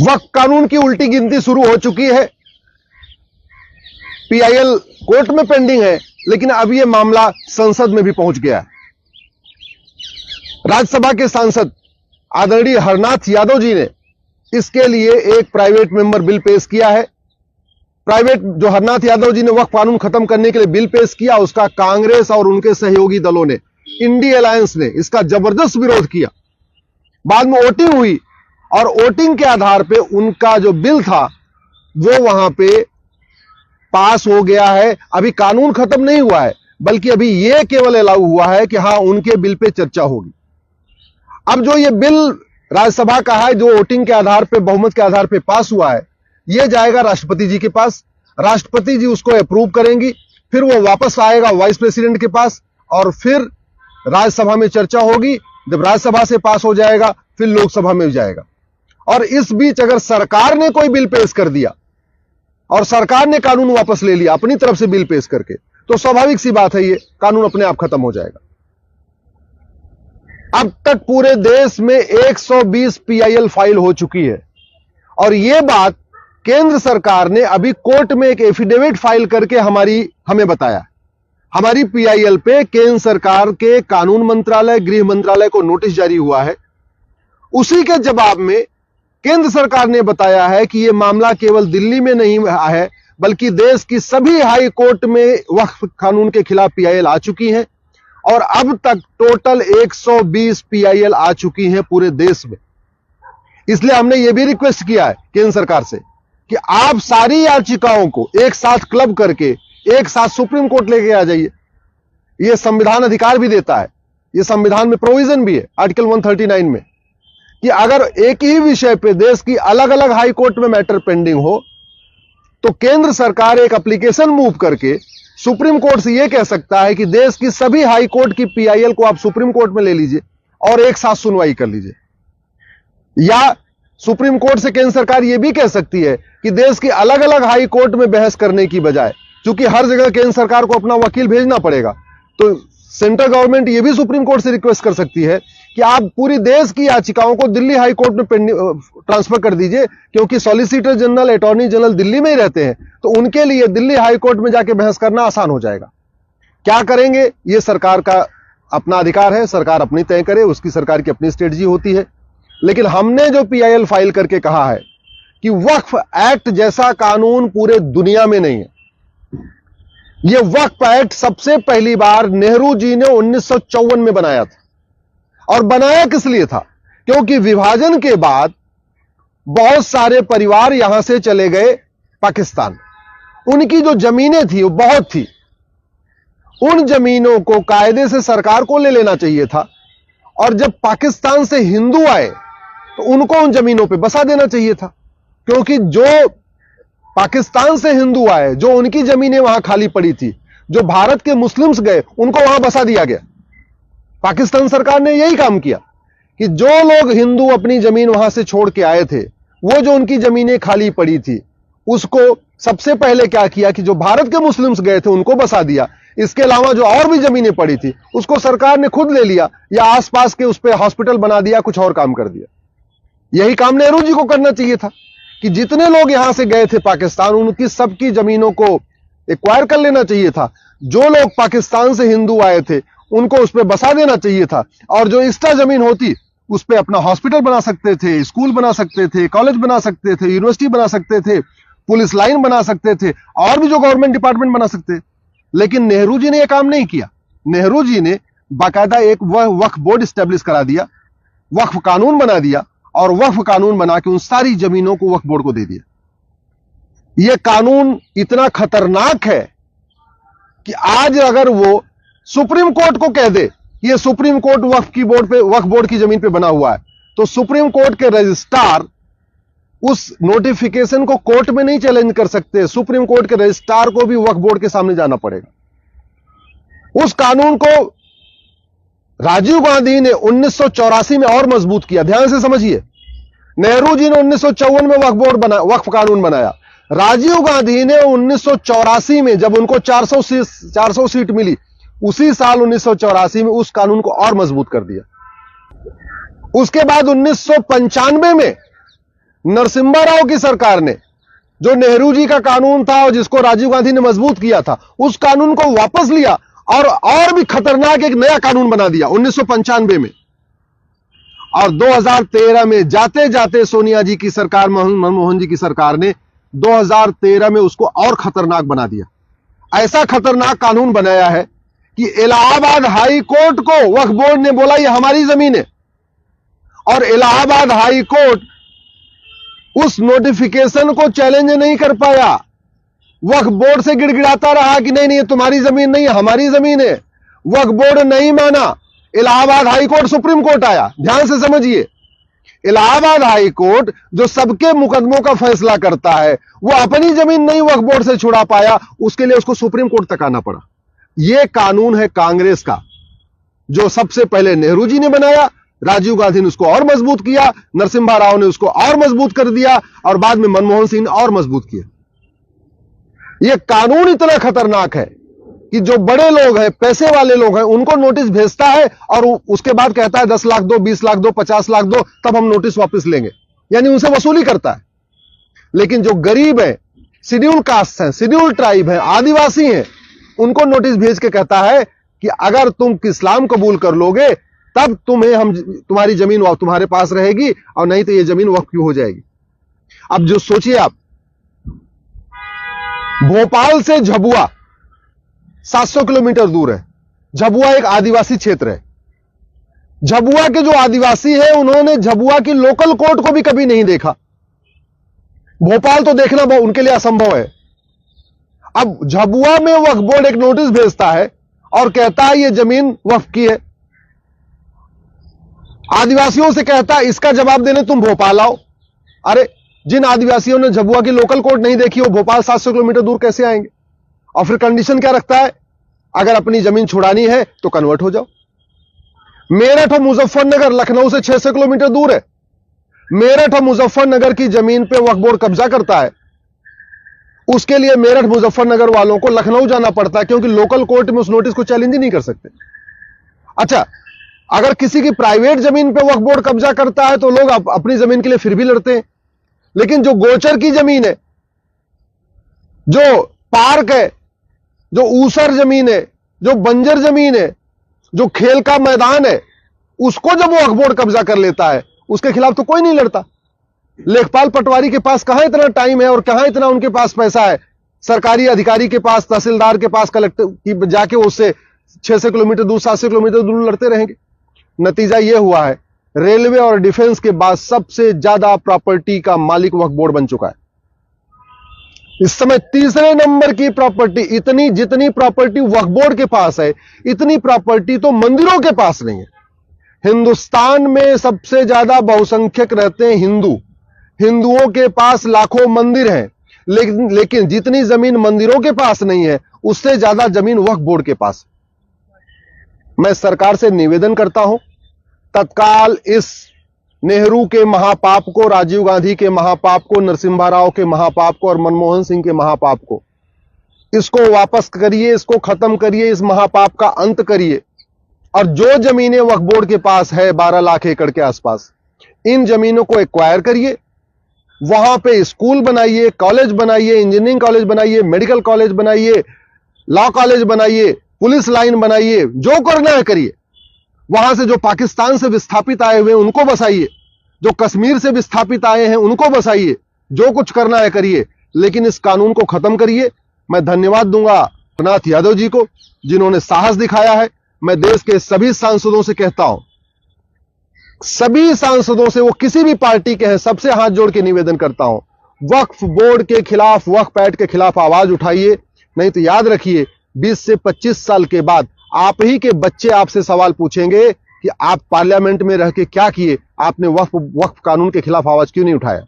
वक्फ कानून की उल्टी गिनती शुरू हो चुकी है। पीआईएल कोर्ट में पेंडिंग है, लेकिन अब यह मामला संसद में भी पहुंच गया है। राज्यसभा के सांसद आदरणीय हरनाथ यादव जी ने इसके लिए एक प्राइवेट मेंबर बिल पेश किया है। जो हरनाथ यादव जी ने वक्फ कानून खत्म करने के लिए बिल पेश किया, उसका कांग्रेस और उनके सहयोगी दलों ने, इंडिया अलायंस ने इसका जबरदस्त विरोध किया। बाद में वोटिंग हुई और वोटिंग के आधार पे उनका जो बिल था वो वहां पे पास हो गया है। अभी कानून खत्म नहीं हुआ है, बल्कि अभी यह केवल अलाउ हुआ है कि हां, उनके बिल पे चर्चा होगी। अब जो ये बिल राज्यसभा का है, जो वोटिंग के आधार पे, बहुमत के आधार पे पास हुआ है, यह जाएगा राष्ट्रपति जी के पास। राष्ट्रपति जी उसको अप्रूव करेंगी, फिर वो वापस आएगा वाइस प्रेसिडेंट के पास और फिर राज्यसभा में चर्चा होगी। जब राज्यसभा से पास हो जाएगा, फिर लोकसभा में जाएगा। और इस बीच अगर सरकार ने कोई बिल पेश कर दिया और सरकार ने कानून वापस ले लिया अपनी तरफ से बिल पेश करके, तो स्वाभाविक सी बात है, ये कानून अपने आप खत्म हो जाएगा। अब तक पूरे देश में 120 पीआईएल फाइल हो चुकी है और यह बात केंद्र सरकार ने अभी कोर्ट में एक एफिडेविट फाइल करके हमें बताया। हमारी पीआईएल पे केंद्र सरकार के कानून मंत्रालय, गृह मंत्रालय को नोटिस जारी हुआ है। उसी के जवाब में केंद्र सरकार ने बताया है कि यह मामला केवल दिल्ली में नहीं है, बल्कि देश की सभी हाई कोर्ट में वक्फ कानून के खिलाफ पीआईएल आ चुकी हैं और अब तक टोटल 120 पीआईएल आ चुकी हैं पूरे देश में। इसलिए हमने यह भी रिक्वेस्ट किया है केंद्र सरकार से कि आप सारी याचिकाओं को एक साथ क्लब करके एक साथ सुप्रीम कोर्ट लेके आ जाइए। यह संविधान अधिकार भी देता है, यह संविधान में प्रोविजन भी है आर्टिकल 139 में कि अगर एक ही विषय पे देश की अलग अलग हाई कोर्ट में मैटर पेंडिंग हो, तो केंद्र सरकार एक एप्लीकेशन मूव करके सुप्रीम कोर्ट से यह कह सकता है कि देश की सभी हाई कोर्ट की पीआईएल को आप सुप्रीम कोर्ट में ले लीजिए और एक साथ सुनवाई कर लीजिए। या सुप्रीम कोर्ट से केंद्र सरकार यह भी कह सकती है कि देश की अलग अलग हाई कोर्ट में बहस करने की बजाय, क्योंकि हर जगह केंद्र सरकार को अपना वकील भेजना पड़ेगा, तो सेंट्रल गवर्नमेंट यह भी सुप्रीम कोर्ट से रिक्वेस्ट कर सकती है कि आप पूरी देश की याचिकाओं को दिल्ली हाई कोर्ट में ट्रांसफर कर दीजिए, क्योंकि solicitor general, attorney general Delhi में ही रहते हैं, तो उनके लिए दिल्ली हाई कोर्ट में जाके बहस करना आसान हो जाएगा। क्या करेंगे, यह सरकार का अपना अधिकार है, सरकार अपनी तय करे, उसकी सरकार की अपनी स्ट्रेटजी होती है। लेकिन हमने जो पीआईएल फाइल करके कहा है कि वक्फ एक्ट जैसा कानून पूरे दुनिया में नहीं है। यह वक्फ एक्ट सबसे पहली बार नेहरू जी ने 1954 में बनाया था। और बनाया किस लिए था? क्योंकि विभाजन के बाद बहुत सारे परिवार यहां से चले गए पाकिस्तान। उनकी जो जमीनें थी वो बहुत थी, उन जमीनों को कायदे से सरकार को ले लेना चाहिए था और जब पाकिस्तान से हिंदू आए तो उनको उन जमीनों पे बसा देना चाहिए था, क्योंकि जो पाकिस्तान से हिंदू आए, जो उनकी जमीनें वहां खाली पड़ी थी, जो भारत के मुस्लिम्स गए, उनको वहां बसा दिया गया। पाकिस्तान सरकार ने यही काम किया कि जो लोग हिंदू अपनी जमीन वहां से छोड़ के आए थे, वो जो उनकी जमीनें खाली पड़ी थी, उसको सबसे पहले क्या किया कि जो भारत के मुस्लिम्स गए थे उनको बसा दिया। इसके अलावा जो और भी जमीनें पड़ी थी उसको सरकार ने खुद ले लिया या आसपास के उस पर हॉस्पिटल बना दिया, कुछ और काम कर दिया। यही काम नेहरू जी को करना चाहिए था कि जितने लोग यहां से गए थे पाकिस्तान, उनकी सबकी जमीनों को एक्वायर कर लेना चाहिए था। जो लोग पाकिस्तान से हिंदू आए थे उनको उस पर बसा देना चाहिए था और जो एक्स्ट्रा जमीन होती उस पर अपना हॉस्पिटल बना सकते थे, स्कूल बना सकते थे, कॉलेज बना सकते थे, यूनिवर्सिटी बना सकते थे, पुलिस लाइन बना सकते थे और भी जो गवर्नमेंट डिपार्टमेंट बना सकते। लेकिन नेहरू जी ने यह काम नहीं किया। नेहरू जी ने बाकायदा एक वक्फ बोर्ड स्टैब्लिश करा दिया, वक्फ कानून बना दिया और वक्फ कानून बना के उन सारी जमीनों को वक्फ बोर्ड को दे दिया। यह कानून इतना खतरनाक है कि आज अगर वो सुप्रीम कोर्ट को कह दे ये सुप्रीम कोर्ट वक्फ बोर्ड की जमीन पे बना हुआ है, तो सुप्रीम कोर्ट के रजिस्ट्रार उस नोटिफिकेशन को कोर्ट में नहीं चैलेंज कर सकते। सुप्रीम कोर्ट के रजिस्ट्रार को भी वक्फ बोर्ड के सामने जाना पड़ेगा। उस कानून को राजीव गांधी ने 1984 में और मजबूत किया। ध्यान से समझिए, नेहरू जी ने 1954 में वक्फ कानून बनाया। राजीव गांधी ने 1984 में, जब उनको 400 सीट मिली, उसी साल 1984 में उस कानून को और मजबूत कर दिया। उसके बाद 1995 में नरसिम्हा राव की सरकार ने जो नेहरू जी का कानून था और जिसको राजीव गांधी ने मजबूत किया था, उस कानून को वापस लिया और भी खतरनाक एक नया कानून बना दिया 1995 में। और 2013 में जाते जाते सोनिया जी की सरकार, मनमोहन जी की सरकार ने 2013 में उसको और खतरनाक बना दिया। ऐसा खतरनाक कानून बनाया है कि इलाहाबाद हाई कोर्ट को वक्फ बोर्ड ने बोला ये हमारी जमीन है, और इलाहाबाद हाई कोर्ट उस नोटिफिकेशन को चैलेंज नहीं कर पाया। वक्फ बोर्ड से गिड़गिड़ाता रहा कि नहीं नहीं ये तुम्हारी जमीन नहीं है, हमारी जमीन है। वक्फ बोर्ड नहीं माना, Allahabad high court supreme court आया। ध्यान से समझिए, इलाहाबाद हाई कोर्ट जो सबके मुकदमों का फैसला करता है, वो अपनी जमीन नहीं वक्फ बोर्ड से छुड़ा पाया, उसके लिए उसको सुप्रीम कोर्ट तक आना पड़ा। यह कानून है कांग्रेस का, जो सबसे पहले नेहरू जी ने बनाया, राजीव गांधी ने उसको और मजबूत किया, नरसिम्हा राव ने उसको और मजबूत कर दिया, और बाद में मनमोहन सिंह ने और मजबूत किया। यह कानून इतना खतरनाक है कि जो बड़े लोग हैं, पैसे वाले लोग हैं, उनको नोटिस भेजता है और उसके बाद कहता है 10 लाख दो, 20 लाख दो, 50 लाख दो, तब हम नोटिस वापस लेंगे, यानी उनसे वसूली करता है। लेकिन जो गरीब है, शेड्यूल कास्ट हैं, शेड्यूल ट्राइब है, आदिवासी हैं, उनको नोटिस भेज के कहता है कि अगर तुम इस्लाम कबूल कर लोगे तब तुम्हारी जमीन तुम्हारे पास रहेगी, और नहीं तो यह जमीन वक्फ क्यों हो जाएगी। अब जो सोचिए आप, भोपाल से झबुआ 700 किलोमीटर दूर है। झबुआ एक आदिवासी क्षेत्र है। झबुआ के जो आदिवासी है, उन्होंने झबुआ की लोकल कोर्ट को भी कभी नहीं देखा। भोपाल तो देखना उनके लिए असंभव है। अब झबुआ में वक्फ बोर्ड एक नोटिस भेजता है और कहता है यह जमीन वक्फ की है। आदिवासियों से कहता है इसका जवाब देने तुम भोपाल आओ। अरे जिन आदिवासियों ने झबुआ की लोकल कोर्ट नहीं देखी, वो भोपाल 700 किलोमीटर दूर कैसे आएंगे। और फिर कंडीशन क्या रखता है, अगर अपनी जमीन छुड़ानी है तो कन्वर्ट हो जाओ। मेरठ और मुजफ्फरनगर लखनऊ से 600 किलोमीटर दूर है। मेरठ और मुजफ्फरनगर की जमीन पे वक्फ बोर्ड कब्जा करता है, उसके लिए मेरठ मुजफ्फरनगर वालों को लखनऊ जाना पड़ता है, क्योंकि लोकल कोर्ट में उस नोटिस को चैलेंज ही नहीं कर सकते। अच्छा, अगर किसी की प्राइवेट जमीन पे वक्फ बोर्ड कब्जा करता है तो लोग अपनी जमीन के लिए फिर भी लड़ते हैं। लेकिन जो गोचर की जमीन है, जो पार्क है, जो ऊसर जमीन है, जो बंजर जमीन है, जो खेल का मैदान है, उसको जब वो वक्फ बोर्ड कब्जा कर लेता है, उसके खिलाफ तो कोई नहीं लड़ता। लेखपाल पटवारी के पास कहां इतना टाइम है और कहां इतना उनके पास पैसा है। सरकारी अधिकारी के पास, तहसीलदार के पास, कलेक्टर की जाके उससे 600 किलोमीटर दूर, 700 किलोमीटर दूर लड़ते रहेंगे। नतीजा यह हुआ है, रेलवे और डिफेंस के बाद सबसे ज्यादा प्रॉपर्टी का मालिक वक्फ बोर्ड बन चुका है। इस समय तीसरे नंबर की प्रॉपर्टी, जितनी प्रॉपर्टी वक्फ बोर्ड के पास है, इतनी प्रॉपर्टी तो मंदिरों के पास नहीं है। हिंदुस्तान में सबसे ज्यादा बहुसंख्यक रहते हैं हिंदू। हिंदुओं के पास लाखों मंदिर हैं, लेकिन जितनी जमीन मंदिरों के पास नहीं है, उससे ज्यादा जमीन वक्फ बोर्ड के पास। मैं सरकार से निवेदन करता हूं, तत्काल इस नेहरू के महापाप को, राजीव गांधी के महापाप को, नरसिम्हा राव के महापाप को और मनमोहन सिंह के महापाप को, इसको वापस करिए, इसको खत्म करिए, इस महापाप का अंत करिए। और जो जमीनें वक्फ बोर्ड के पास है 12 लाख एकड़ के आसपास, इन जमीनों को एक्वायर करिए, वहां पे स्कूल बनाइए, कॉलेज बनाइए, इंजीनियरिंग कॉलेज बनाइए, मेडिकल कॉलेज बनाइए, लॉ कॉलेज बनाइए, पुलिस लाइन बनाइए, जो करना है करिए। वहां से जो पाकिस्तान से विस्थापित आए हुए हैं उनको बसाइए, जो कश्मीर से विस्थापित आए हैं उनको बसाइए, जो कुछ करना है करिए, लेकिन इस कानून को खत्म करिए। मैं धन्यवाद दूंगा रघुनाथ यादव जी को, जिन्होंने साहस दिखाया है। मैं देश के सभी सांसदों से कहता हूं, सभी सांसदों से, वो किसी भी पार्टी के हैं, सबसे हाथ जोड़ के निवेदन करता हूं, वक्फ बोर्ड के खिलाफ, वक्फ एक्ट के खिलाफ आवाज उठाइए। नहीं तो याद रखिए, 20 से 25 साल के बाद आप ही के बच्चे आपसे सवाल पूछेंगे कि आप पार्लियामेंट में रह के क्या किए, आपने वक्फ कानून के खिलाफ आवाज क्यों नहीं उठाया।